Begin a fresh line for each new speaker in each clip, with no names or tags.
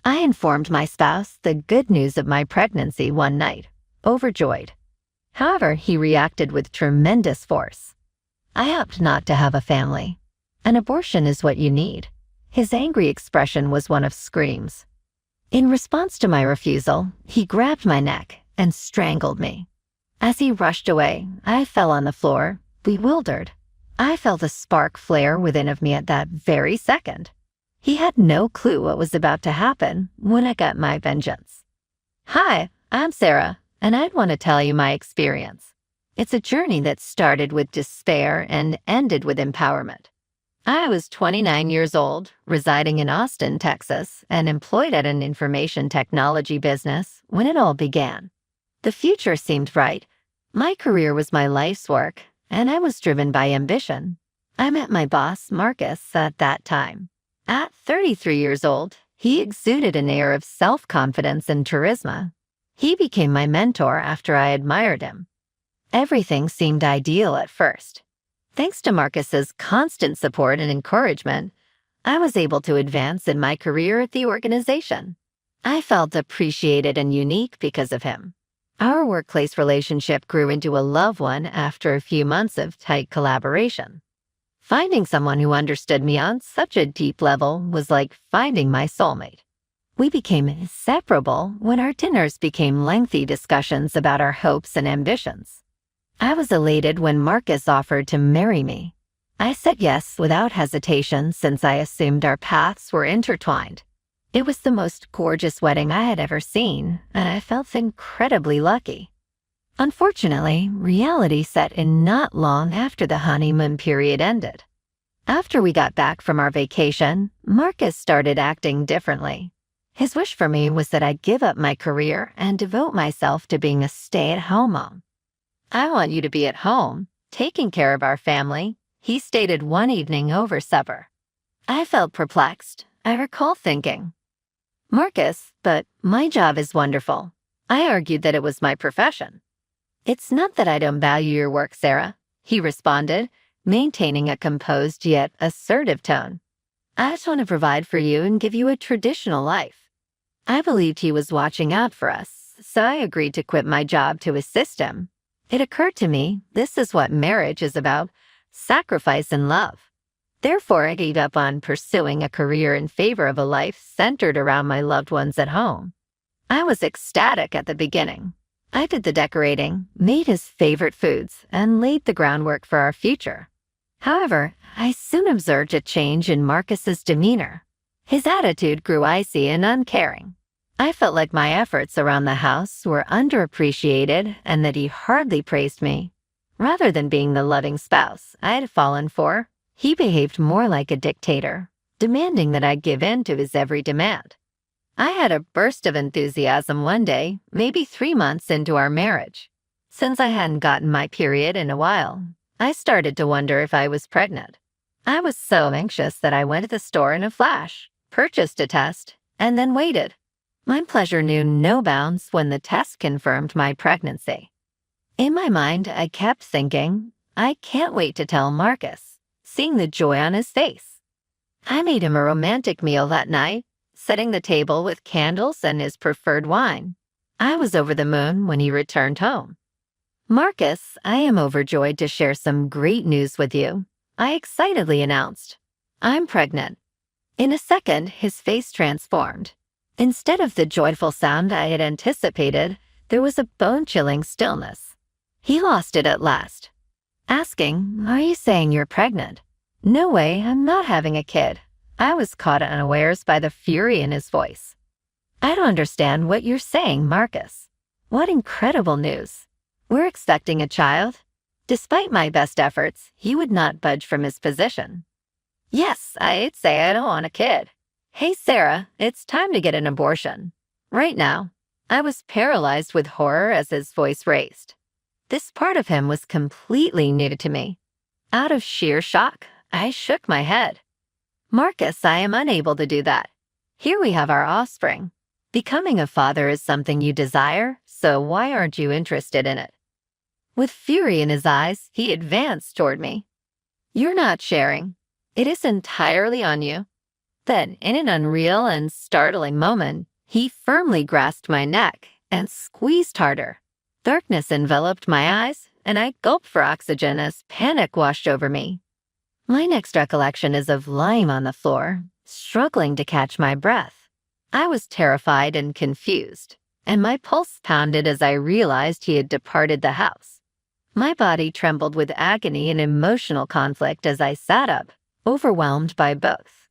I informed my spouse the good news of my pregnancy one night, overjoyed. However, he reacted with tremendous force. I opt not to have a family. An abortion is what you need. His angry expression was one of screams. In response to my refusal, he grabbed my neck and strangled me. As he rushed away, I fell on the floor, bewildered. I felt a spark flare within of me at that very second. He had no clue what was about to happen when I got my vengeance. Hi, I'm Sarah, and I'd want to tell you my experience. It's a journey that started with despair and ended with empowerment. I was 29 years old, residing in Austin, Texas, and employed at an information technology business when it all began. The future seemed bright. My career was my life's work, and I was driven by ambition. I met my boss, Marcus, at that time. At 33 years old, he exuded an air of self-confidence and charisma. He became my mentor after I admired him. Everything seemed ideal at first. Thanks to Marcus's constant support and encouragement, I was able to advance in my career at the organization. I felt appreciated and unique because of him. Our workplace relationship grew into a love one after a few months of tight collaboration. Finding someone who understood me on such a deep level was like finding my soulmate. We became inseparable when our dinners became lengthy discussions about our hopes and ambitions. I was elated when Marcus offered to marry me. I said yes without hesitation since I assumed our paths were intertwined. It was the most gorgeous wedding I had ever seen, and I felt incredibly lucky. Unfortunately, reality set in not long after the honeymoon period ended. After we got back from our vacation, Marcus started acting differently. His wish for me was that I give up my career and devote myself to being a stay-at-home mom. "I want you to be at home, taking care of our family," he stated one evening over supper. I felt perplexed. I recall thinking, "Marcus, but my job is wonderful." I argued that it was my profession. "It's not that I don't value your work, Sarah," he responded, maintaining a composed yet assertive tone. "I just want to provide for you and give you a traditional life." I believed he was watching out for us, so I agreed to quit my job to assist him. It occurred to me this is what marriage is about: sacrifice and love. Therefore, I gave up on pursuing a career in favor of a life centered around my loved ones at home. I was ecstatic at the beginning. I did the decorating, made his favorite foods, and laid the groundwork for our future. However, I soon observed a change in Marcus's demeanor. His attitude grew icy and uncaring. I felt like my efforts around the house were underappreciated and that he hardly praised me. Rather than being the loving spouse I had fallen for, he behaved more like a dictator, demanding that I give in to his every demand. I had a burst of enthusiasm one day, maybe 3 months into our marriage. Since I hadn't gotten my period in a while, I started to wonder if I was pregnant. I was so anxious that I went to the store in a flash, purchased a test, and then waited. My pleasure knew no bounds when the test confirmed my pregnancy. In my mind, I kept thinking, I can't wait to tell Marcus, seeing the joy on his face. I made him a romantic meal that night, setting the table with candles and his preferred wine. I was over the moon when he returned home. "Marcus, I am overjoyed to share some great news with you," I excitedly announced. "I'm pregnant." In a second, his face transformed. Instead of the joyful sound I had anticipated, there was a bone-chilling stillness. He lost it at last, asking, "Are you saying you're pregnant?" "No way, I'm not having a kid." I was caught unawares by the fury in his voice. "I don't understand what you're saying, Marcus. What incredible news. We're expecting a child." Despite my best efforts, he would not budge from his position. "Yes, I'd say I don't want a kid." "Hey, Sarah, it's time to get an abortion. Right now." I was paralyzed with horror as his voice raised. This part of him was completely new to me. Out of sheer shock, I shook my head. "Marcus, I am unable to do that. Here we have our offspring. Becoming a father is something you desire, so why aren't you interested in it?" With fury in his eyes, he advanced toward me. "You're not sharing. It is entirely on you." Then, in an unreal and startling moment, he firmly grasped my neck and squeezed harder. Darkness enveloped my eyes, and I gulped for oxygen as panic washed over me. My next recollection is of lying on the floor, struggling to catch my breath. I was terrified and confused, and my pulse pounded as I realized he had departed the house. My body trembled with agony and emotional conflict as I sat up, overwhelmed by both.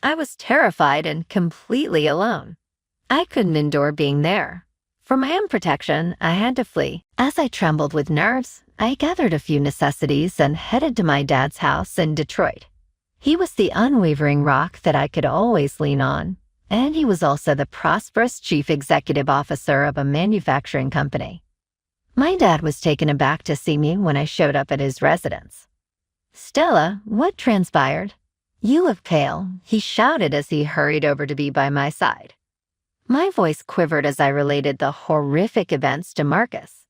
I was terrified and completely alone. I couldn't endure being there. For my own protection, I had to flee. As I trembled with nerves, I gathered a few necessities and headed to my dad's house in Detroit. He was the unwavering rock that I could always lean on, and he was also the prosperous chief executive officer of a manufacturing company. My dad was taken aback to see me when I showed up at his residence. "Stella, what transpired? You look pale," he shouted as he hurried over to be by my side. My voice quivered as I related the horrific events to Marcus.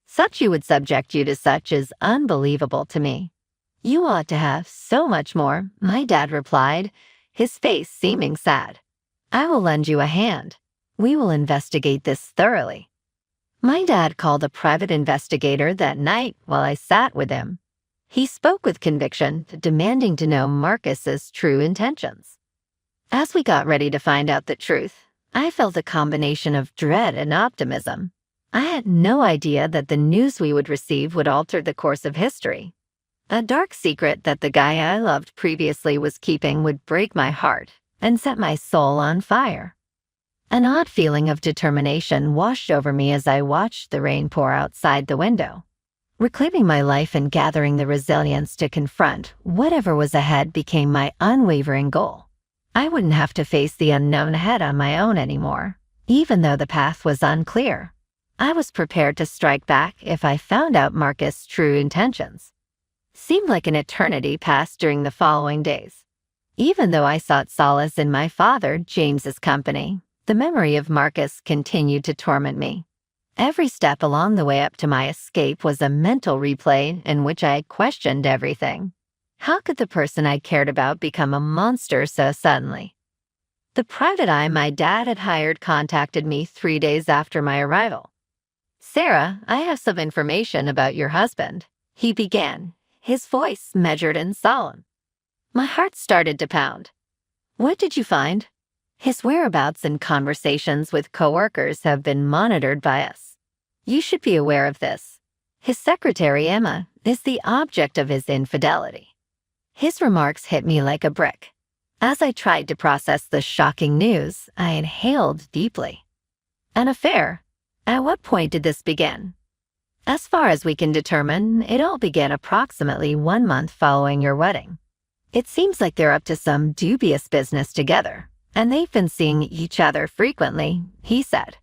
"Such you would subject you to such is unbelievable to me. You ought to have so much more," my dad replied, his face seeming sad. "I will lend you a hand. We will investigate this thoroughly." My dad called a private investigator that night while I sat with him. He spoke with conviction, demanding to know Marcus's true intentions. As we got ready to find out the truth, I felt a combination of dread and optimism. I had no idea that the news we would receive would alter the course of history. A dark secret that the guy I loved previously was keeping would break my heart and set my soul on fire. An odd feeling of determination washed over me as I watched the rain pour outside the window. Reclaiming my life and gathering the resilience to confront whatever was ahead became my unwavering goal. I wouldn't have to face the unknown ahead on my own anymore, even though the path was unclear. I was prepared to strike back if I found out Marcus' true intentions. Seemed like an eternity passed during the following days. Even though I sought solace in my father, James's company, the memory of Marcus continued to torment me. Every step along the way up to my escape was a mental replay in which I questioned everything. How could the person I cared about become a monster so suddenly? The private eye my dad had hired contacted me 3 days after my arrival. "Sarah, I have some information about your husband," he began, his voice measured and solemn. My heart started to pound. "What did you find?" "His whereabouts and conversations with coworkers have been monitored by us. You should be aware of this. His secretary, Emma, is the object of his infidelity." His remarks hit me like a brick. As I tried to process the shocking news, I inhaled deeply. "An affair? At what point did this begin?" "As far as we can determine, it all began approximately 1 month following your wedding. It seems like they're up to some dubious business together, and they've been seeing each other frequently," he said.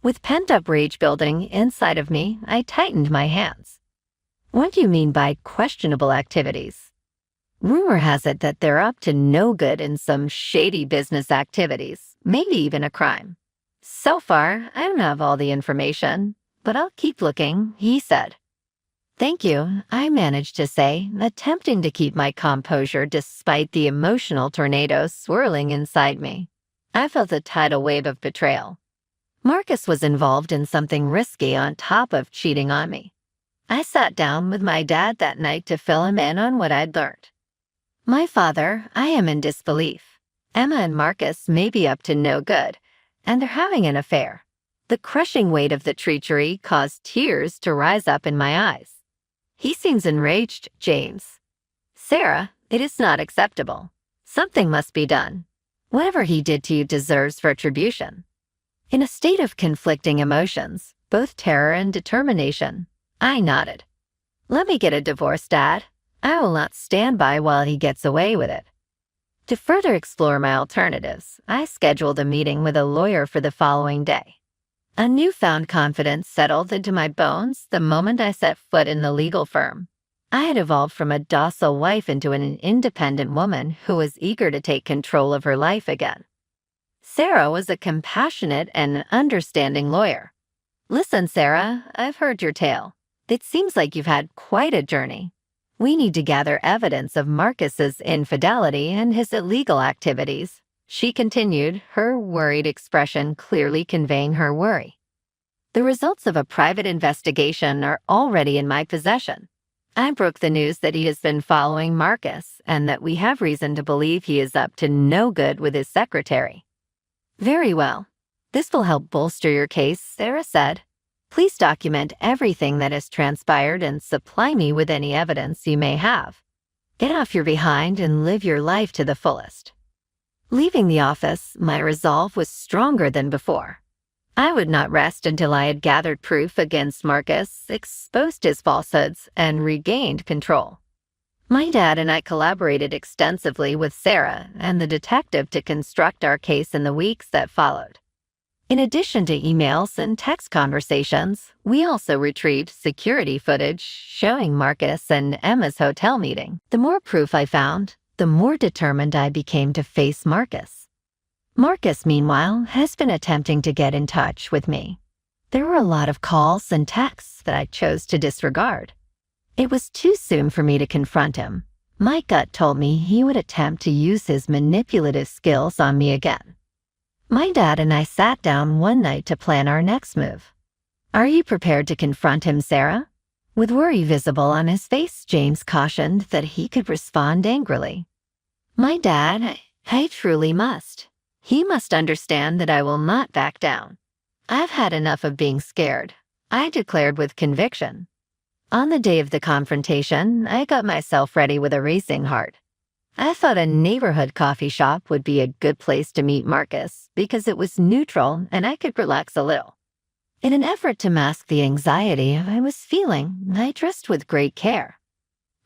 With pent-up rage building inside of me, I tightened my hands. "What do you mean by questionable activities?" "Rumor has it that they're up to no good in some shady business activities, maybe even a crime. So far, I don't have all the information, but I'll keep looking," he said. "Thank you," I managed to say, attempting to keep my composure despite the emotional tornado swirling inside me. I felt a tidal wave of betrayal. Marcus was involved in something risky on top of cheating on me. I sat down with my dad that night to fill him in on what I'd learned. "My father, I am in disbelief. Emma and Marcus may be up to no good, and they're having an affair." The crushing weight of the treachery caused tears to rise up in my eyes. "He seems enraged, James." "Sarah, it is not acceptable. Something must be done. Whatever he did to you deserves retribution." In a state of conflicting emotions, both terror and determination, I nodded. "Let me get a divorce, Dad. I will not stand by while he gets away with it." To further explore my alternatives, I scheduled a meeting with a lawyer for the following day. A newfound confidence settled into my bones the moment I set foot in the legal firm. I had evolved from a docile wife into an independent woman who was eager to take control of her life again. Sarah was a compassionate and understanding lawyer. "Listen, Sarah, I've heard your tale. It seems like you've had quite a journey. We need to gather evidence of Marcus's infidelity and his illegal activities, she continued, her worried expression clearly conveying her worry. The results of a private investigation are already in my possession. I broke the news that he has been following Marcus and that we have reason to believe he is up to no good with his secretary. Very well. This will help bolster your case, Sarah said. Please document everything that has transpired and supply me with any evidence you may have. Get off your behind and live your life to the fullest. Leaving the office, my resolve was stronger than before. I would not rest until I had gathered proof against Marcus, exposed his falsehoods, and regained control. My dad and I collaborated extensively with Sarah and the detective to construct our case in the weeks that followed. In addition to emails and text conversations, we also retrieved security footage showing Marcus and Emma's hotel meeting. The more proof I found, the more determined I became to face Marcus. Marcus, meanwhile, has been attempting to get in touch with me. There were a lot of calls and texts that I chose to disregard. It was too soon for me to confront him. My gut told me he would attempt to use his manipulative skills on me again. My dad and I sat down one night to plan our next move. Are you prepared to confront him, Sarah? With worry visible on his face, James cautioned that he could respond angrily. My dad, I truly must. He must understand that I will not back down. I've had enough of being scared, I declared with conviction. On the day of the confrontation, I got myself ready with a racing heart. I thought a neighborhood coffee shop would be a good place to meet Marcus because it was neutral and I could relax a little. In an effort to mask the anxiety I was feeling, I dressed with great care.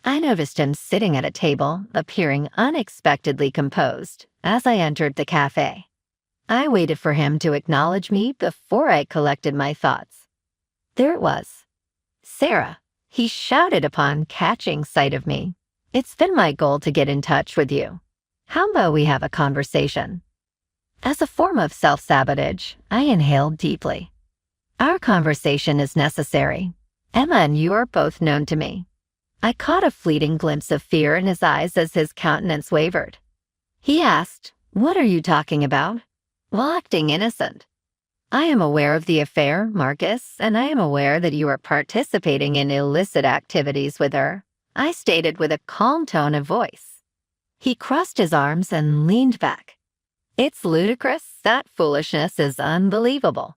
I noticed him sitting at a table, appearing unexpectedly composed, as I entered the cafe. I waited for him to acknowledge me before I collected my thoughts. There it was. Sarah, he shouted upon catching sight of me. It's been my goal to get in touch with you. How about we have a conversation? As a form of self-sabotage, I inhaled deeply. Our conversation is necessary. Emma and you are both known to me. I caught a fleeting glimpse of fear in his eyes as his countenance wavered. He asked, "What are you talking about?" while acting innocent. I am aware of the affair, Marcus, and I am aware that you are participating in illicit activities with her, I stated with a calm tone of voice. He crossed his arms and leaned back. It's ludicrous. That foolishness is unbelievable.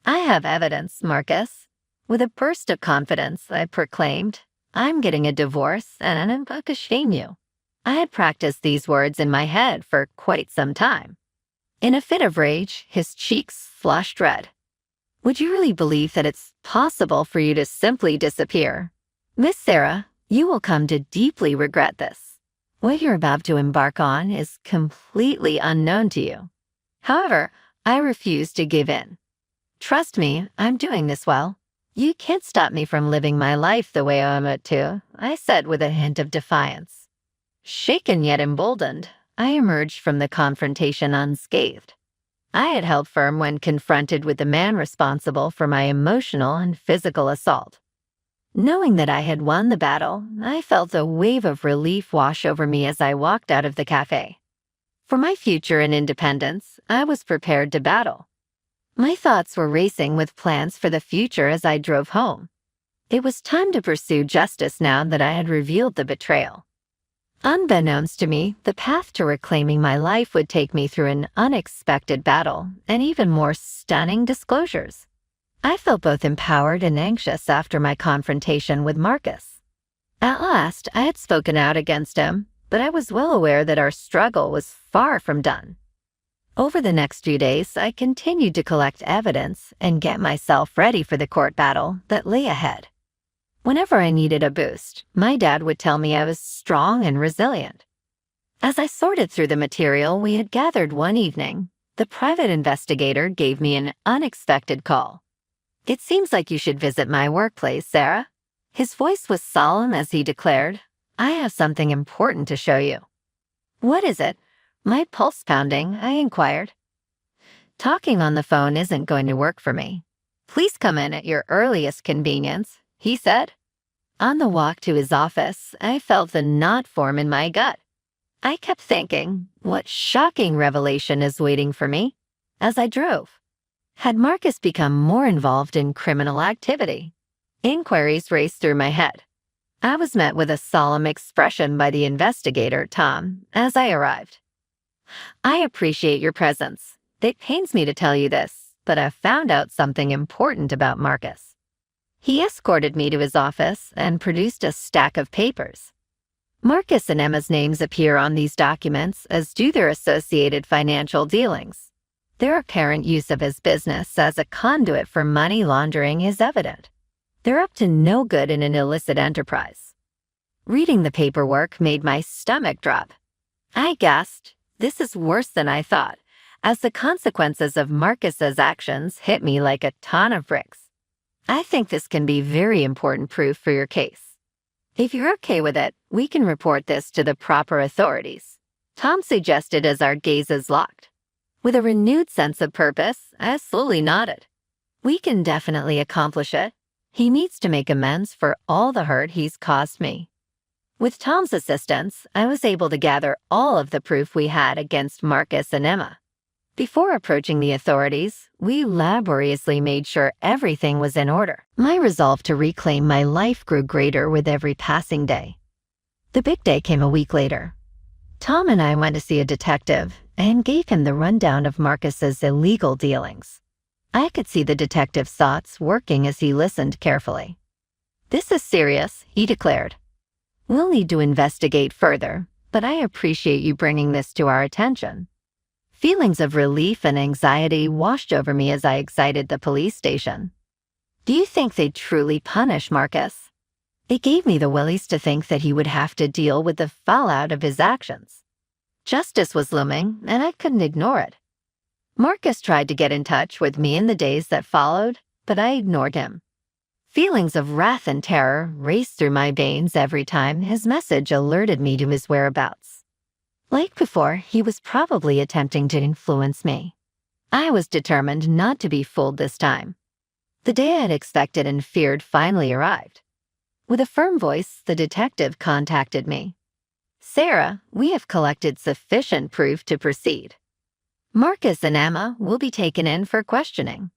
I have evidence, Marcus. With a burst of confidence, I proclaimed, I'm getting a divorce and I'm about to shame you. I had practiced these words in my head for quite some time. In a fit of rage, his cheeks flushed red. Would you really believe that it's possible for you to simply disappear? Miss Sarah, you will come to deeply regret this. What you're about to embark on is completely unknown to you. However, I refuse to give in. Trust me, I'm doing this well. You can't stop me from living my life the way I want it to, I said with a hint of defiance. Shaken yet emboldened, I emerged from the confrontation unscathed. I had held firm when confronted with the man responsible for my emotional and physical assault. Knowing that I had won the battle, I felt a wave of relief wash over me as I walked out of the cafe. For my future and independence, I was prepared to battle. My thoughts were racing with plans for the future as I drove home. It was time to pursue justice now that I had revealed the betrayal. Unbeknownst to me, the path to reclaiming my life would take me through an unexpected battle and even more stunning disclosures. I felt both empowered and anxious after my confrontation with Marcus. At last, I had spoken out against him, but I was well aware that our struggle was far from done. Over the next few days, I continued to collect evidence and get myself ready for the court battle that lay ahead. Whenever I needed a boost, my dad would tell me I was strong and resilient. As I sorted through the material we had gathered one evening, the private investigator gave me an unexpected call. It seems like you should visit my workplace, Sarah. His voice was solemn as he declared, I have something important to show you. What is it? My pulse pounding, I inquired. Talking on the phone isn't going to work for me. Please come in at your earliest convenience, he said. On the walk to his office, I felt the knot form in my gut. I kept thinking, what shocking revelation is waiting for me? As I drove, had Marcus become more involved in criminal activity? Inquiries raced through my head. I was met with a solemn expression by the investigator, Tom, as I arrived. I appreciate your presence. It pains me to tell you this, but I've found out something important about Marcus. He escorted me to his office and produced a stack of papers. Marcus and Emma's names appear on these documents, as do their associated financial dealings. Their apparent use of his business as a conduit for money laundering is evident. They're up to no good in an illicit enterprise. Reading the paperwork made my stomach drop. I gasped, this is worse than I thought, as the consequences of Marcus's actions hit me like a ton of bricks. I think this can be very important proof for your case. If you're okay with it, we can report this to the proper authorities, Tom suggested as our gazes locked. With a renewed sense of purpose, I slowly nodded. We can definitely accomplish it. He needs to make amends for all the hurt he's caused me. With Tom's assistance, I was able to gather all of the proof we had against Marcus and Emma. Before approaching the authorities, we laboriously made sure everything was in order. My resolve to reclaim my life grew greater with every passing day. The big day came a week later. Tom and I went to see a detective and gave him the rundown of Marcus's illegal dealings. I could see the detective's thoughts working as he listened carefully. This is serious, he declared. We'll need to investigate further, but I appreciate you bringing this to our attention. Feelings of relief and anxiety washed over me as I exited the police station. Do you think they'd truly punish Marcus? It gave me the willies to think that he would have to deal with the fallout of his actions. Justice was looming, and I couldn't ignore it. Marcus tried to get in touch with me in the days that followed, but I ignored him. Feelings of wrath and terror raced through my veins every time his message alerted me to his whereabouts. Like before, he was probably attempting to influence me. I was determined not to be fooled this time. The day I had expected and feared finally arrived. With a firm voice, the detective contacted me. Sarah, we have collected sufficient proof to proceed. Marcus and Emma will be taken in for questioning.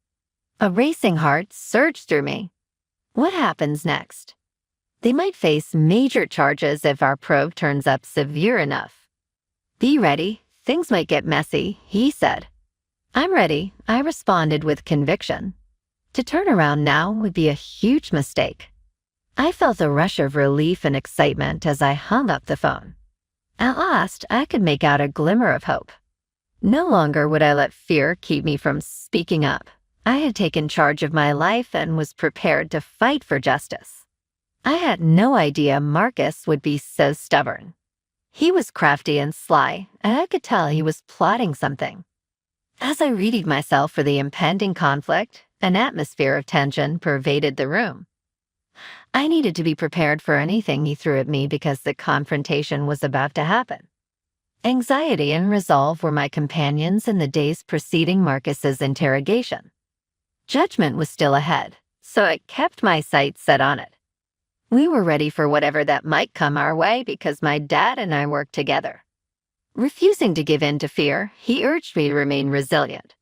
A racing heart surged through me. What happens next? They might face major charges if our probe turns up severe enough. Be ready, things might get messy, he said. I'm ready, I responded with conviction. To turn around now would be a huge mistake. I felt a rush of relief and excitement as I hung up the phone. At last, I could make out a glimmer of hope. No longer would I let fear keep me from speaking up. I had taken charge of my life and was prepared to fight for justice. I had no idea Marcus would be so stubborn. He was crafty and sly, and I could tell he was plotting something. As I readied myself for the impending conflict, an atmosphere of tension pervaded the room. I needed to be prepared for anything he threw at me because the confrontation was about to happen. Anxiety and resolve were my companions in the days preceding Marcus's interrogation. Judgment was still ahead, so I kept my sights set on it. We were ready for whatever that might come our way because my dad and I worked together. Refusing to give in to fear, he urged me to remain resilient.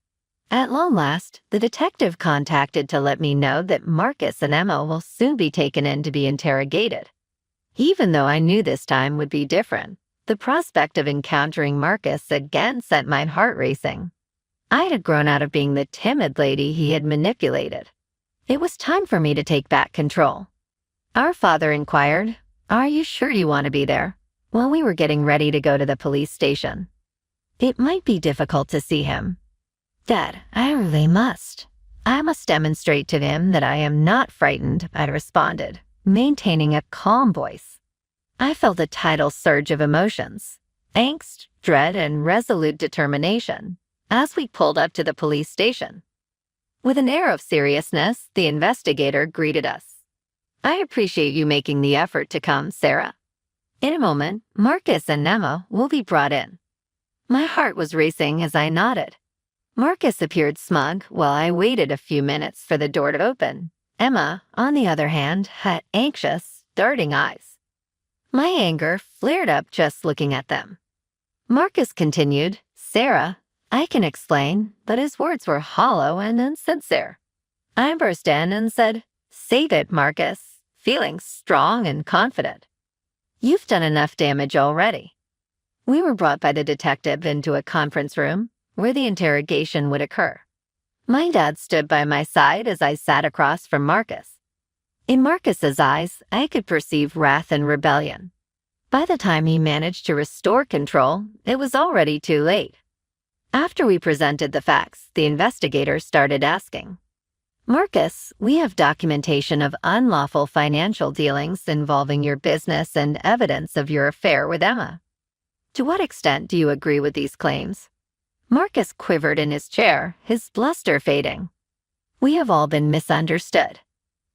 At long last, the detective contacted to let me know that Marcus and Emma will soon be taken in to be interrogated. Even though I knew this time would be different, the prospect of encountering Marcus again sent my heart racing. I had grown out of being the timid lady he had manipulated. It was time for me to take back control. Our father inquired, "Are you sure you want to be there?" While we were getting ready to go to the police station. It might be difficult to see him. Dad, I really must. I must demonstrate to him that I am not frightened, I responded, maintaining a calm voice. I felt a tidal surge of emotions, angst, dread, and resolute determination, as we pulled up to the police station. With an air of seriousness, the investigator greeted us. I appreciate you making the effort to come, Sarah. In a moment, Marcus and Emma will be brought in. My heart was racing as I nodded. Marcus appeared smug while I waited a few minutes for the door to open. Emma, on the other hand, had anxious, darting eyes. My anger flared up just looking at them. Marcus continued, "Sarah, I can explain," but his words were hollow and insincere. I burst in and said, "Save it, Marcus," feeling strong and confident. "You've done enough damage already." We were brought by the detective into a conference room where the interrogation would occur. My dad stood by my side as I sat across from Marcus. In Marcus's eyes, I could perceive wrath and rebellion. By the time he managed to restore control, it was already too late. After we presented the facts, the investigator started asking, "Marcus, we have documentation of unlawful financial dealings involving your business and evidence of your affair with Emma. To what extent do you agree with these claims?" Marcus quivered in his chair, his bluster fading. "We have all been misunderstood."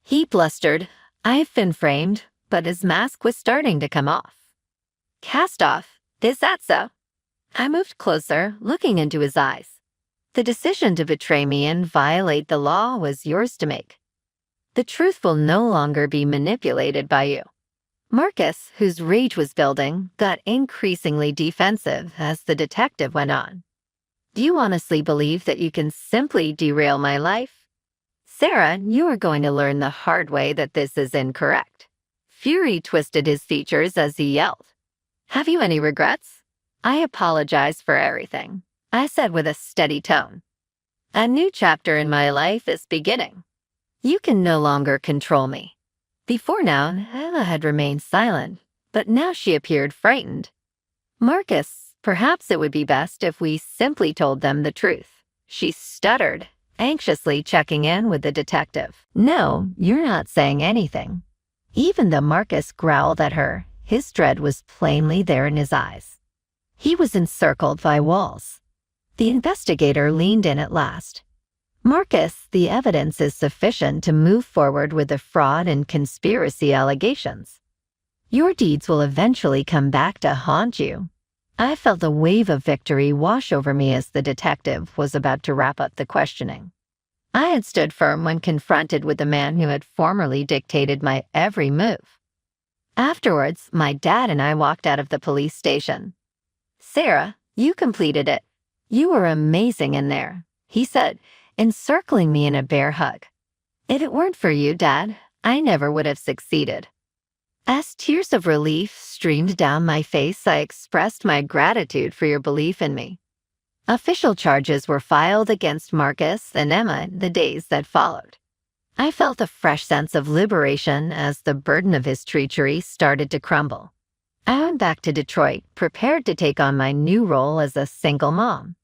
He blustered, "I've been framed," but his mask was starting to come off. "Cast off, is that so?" I moved closer, looking into his eyes. "The decision to betray me and violate the law was yours to make. The truth will no longer be manipulated by you." Marcus, whose rage was building, got increasingly defensive as the detective went on. "Do you honestly believe that you can simply derail my life? Sarah, you are going to learn the hard way that this is incorrect." Fury twisted his features as he yelled, "Have you any regrets?" "I apologize for everything," I said with a steady tone. "A new chapter in my life is beginning. You can no longer control me." Before now, Emma had remained silent, but now she appeared frightened. "Marcus, perhaps it would be best if we simply told them the truth," she stuttered, anxiously checking in with the detective. "No, you're not saying anything." Even though Marcus growled at her, his dread was plainly there in his eyes. He was encircled by walls. The investigator leaned in at last. "Marcus, the evidence is sufficient to move forward with the fraud and conspiracy allegations. Your deeds will eventually come back to haunt you." I felt a wave of victory wash over me as the detective was about to wrap up the questioning. I had stood firm when confronted with the man who had formerly dictated my every move. Afterwards, my dad and I walked out of the police station. "Sarah, you completed it. You were amazing in there," he said, encircling me in a bear hug. "If it weren't for you, Dad, I never would have succeeded." As tears of relief streamed down my face, I expressed my gratitude for your belief in me. Official charges were filed against Marcus and Emma the days that followed. I felt a fresh sense of liberation as the burden of his treachery started to crumble. I went back to Detroit, prepared to take on my new role as a single mom.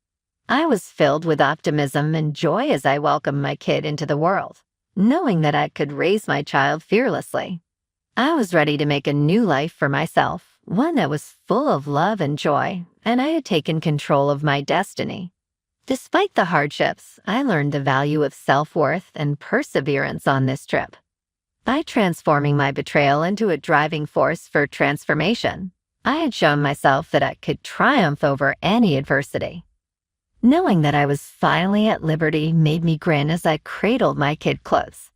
I was filled with optimism and joy as I welcomed my kid into the world, knowing that I could raise my child fearlessly. I was ready to make a new life for myself, one that was full of love and joy, and I had taken control of my destiny. Despite the hardships, I learned the value of self-worth and perseverance on this trip. By transforming my betrayal into a driving force for transformation, I had shown myself that I could triumph over any adversity. Knowing that I was finally at liberty made me grin as I cradled my kid close.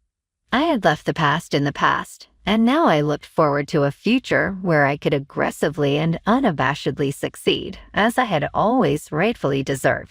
I had left the past in the past, and now I looked forward to a future where I could aggressively and unabashedly succeed, as I had always rightfully deserved.